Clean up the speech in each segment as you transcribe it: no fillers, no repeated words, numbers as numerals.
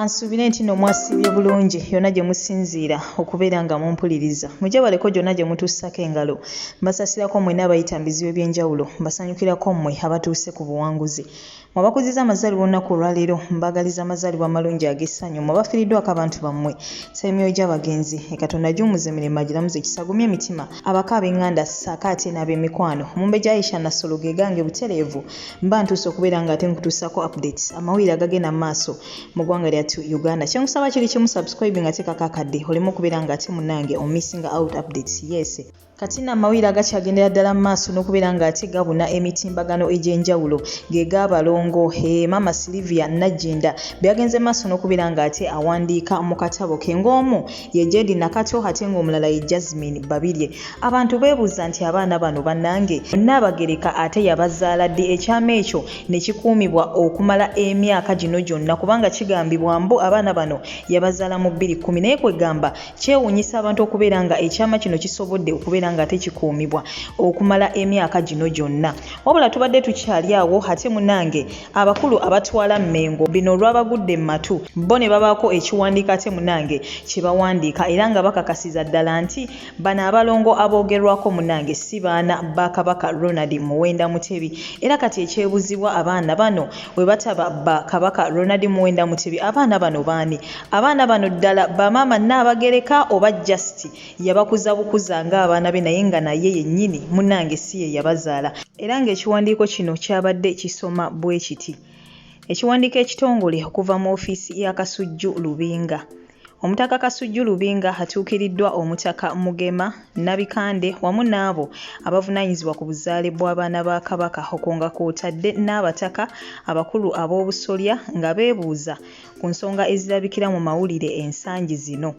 Kansubire nti no mwasibye bulungi yonna gye musinziira okubeera nga mumpuliriza. Mujje baleko gyonna gye mutuusako engalo. Mbasasirako mwenna abayita mu bizibu eby'enjawulo. Mbasanyukirako mmwe abatuuse ku buwanguzi. Mwabakuziza amazaalibwa olunaku olwaleero mbagaliza amazaalibwa amalungi ag'essanyu. Mwabafiiriddwako abantu bammwe. Ssemyoyo gy'abagenzi Katonda gy'omuze emirembe agiramuze ekisagumya emitima. Abaka ab'enganda ssaako ate n'ab'emikwano. Mumbejja Aisha Nassolo ge gange butereevu. Mba ntuuse okubeera nga ate nkutuusako updates amawulire agagenda mu maaso mu ggwanga lyattu Uganda. Kyenkusaba kiri kimu subscribe nga teekako akadde oleme okubeera nga ate munnange missing out updates. Yes. Kati n'amawulire agakyagendera ddala mu maaso n'okubeera nga ate gabuna emitimbagano egy'enjawulo ge g'abalongo. Mama Sylvia Najjinda byagenze maaso n'okubeera nga ate awandiika mu katabo ke ng'omu ye Jedi Nakato ate ng'omulala ye Jasmine Babirye. Abantu beebuuza nti abaana bano bannange Nnaabagereka ate yabazaala ddi? Ekyama ekyo ne kikuumibwa okumala emyaka gino gyonna kubanga kigambibwa mbu abaana bano yabazaala mu 2010 naye kwegamba kyewuunyisa abantu okubeera nga ekyama kino kisobodde okubeera nga tekikuumibwa okumala emyaka gino gyonna. Wabula tubadde tukyali awo ate munange abakulu abatwala Mmengo bino olwabagudde mu matu bo ne babaako ekiwandiika ate munange kye bawandiika era nga bakakasiza ddala nti bano abalongo aboogerwako munange si baana ba Kabaka Ronald Muwenda Mutebi. Era kati ekyebuzibwa abaana bano we bataba ba Kabaka Ronald Muwenda Mutebi abaana bano baani? Abaana bano ddala bamaama Nnaabagereka oba just yabakuza bukuza ng'abaana be naye nga naye yennyini munnange si ye yabazaala. Era ng'ekiwandiiko kino kyabadde kisoma bwe kiti. Ekiwandiiko ekitongole okuva mu ofiisi ya Kasujju Lubinga. Omutaka Kasujju Lubinga atuukiriddwa Omutaka Mugema Nabikande wamu n'abo abavunaanyizibwa ku buzaale bw'abaana ba Kabaka okwo nga kw'otadde n'abataka abakulu ab'obusolya nga beebuuza ku nsonga ezirabikira mu mawulire ensangi zino.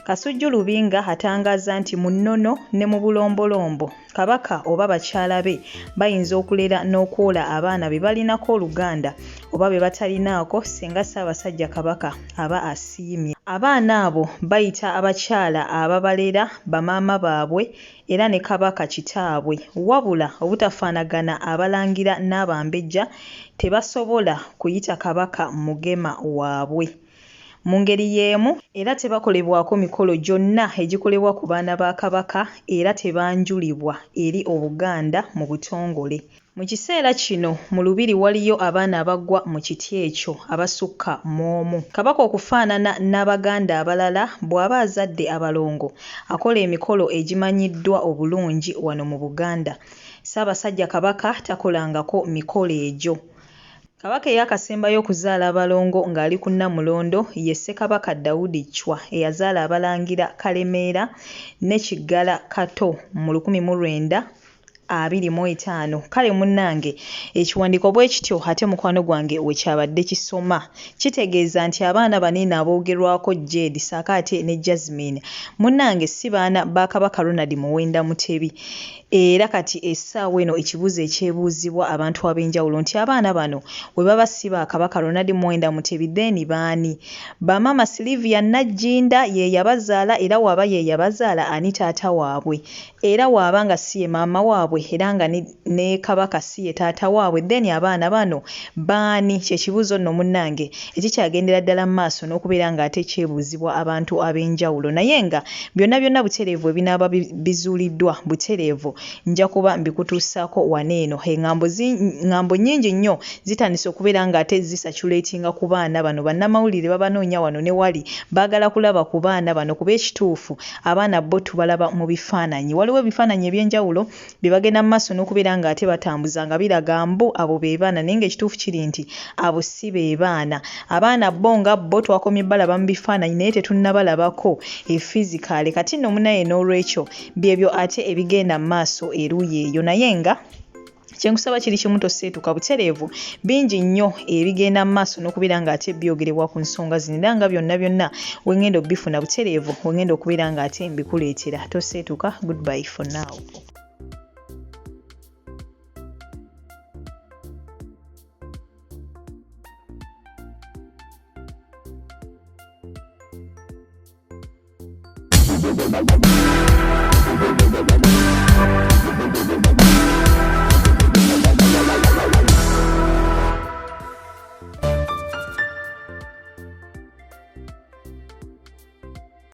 Kasujju Lubinga atangaza nti mu nnono ne mu bulombolombo Kabaka oba bakyala be bayinza okulera n'okwola abaana be balinako oluganda oba be batalinaako singa Ssaabasajja Kabaka aba asiimye. Abaana abo bayita abakyala ababalera bamaama baabwe era ne Kabaka kitaabwe, wabula obutafaanagana abalangira n'abambejja tebasobola kuyita Kabaka Mugema waabwe. Mu ngeri y'emu era tebakolebwako mikolo gyonna egikolebwa ku baana ba Kabaka era tebanjulibwa eri Obuganda mu butongole. Mu kiseera kino mu lubiri waliyo abaana abagwa mu kiti ekyo abasukka mu omu. Kabaka okufaanana n'Abaganda abalala bw'aba azadde abalongo akola emikolo egimanyiddwa obulungi wano mu Buganda. Ssaabasajja Kabaka takolangako mikolo egyo. Kabaka eyakasembayo okuzaala abalongo ng'ali ku Nnamulondo ye Ssekabaka Daudi Chwa eyazaala abalangira Kalemeera ne Kiggala Kato mu 1925. Kale munnange ekiwandiiko bwe kityo ate mukwano gwange we kyabadde kisoma kitegeeza nti abaana banene aboogerwako Jedi ssaako ate ne Jasmine munnange si baana ba Kabaka Ronald Muwenda Mutebi. Era kati essaawa eno ekibuuzo ekyebuuzibwa abantu ab'enjawulo nti abaana bano we baba si ba Kabaka Ronald Muwenda Mutebi then baani? Bamama Sylvia Najjinda ye yabazaala era waaba ye yabazaala ani taata waabwe? Era waaba nga si ye maama waabwe era nga ne Kabaka si ye taata waabwe then abaana bano baani? Kyekibuuzo nno munnange ekikyagendera ddala mu maaso n'okubeera nga ate kyebuuzibwa abantu ab'enjawulo naye nga byonna butereevu ebinaaba bizuuliddwa butereevu nja kuba mbikutuusaako waneeno. Ŋŋambo nnyingi nnyo zitandise okubeera nga ate zisaculatinga ku baana bano. Bannamawulire babanoonya wano ne wali baagala kulaba ku baana bano kuba ekituufu abaana bo tubalaba mu bifaananyi. Waliwo ebifaananyi eby'enjawulo bye bagenda mu maaso n'okubeera nga ate batambuza nga biraga mbu abo be baana naye ng'ekituufu kiri nti abo si be baana. Abaana bo nga bo twakomye balaba mu bifaananyi naye tetunnabalabako efizikaale. Kati nno munaye n'olwekyo byebyo ate ebigenda mu maaso eruuyi eyo naye nga kyenkusaba kiri kimu toseetuka butereevu bingi nnyo ebigenda mu maaso n'okubeera nga ate byogerebwa ku nsonga zino era nga byonna we ngenda obifuna butereevu we ngenda okubeera nga ate mbikuleetera. Toseetuka. Goodbye for now.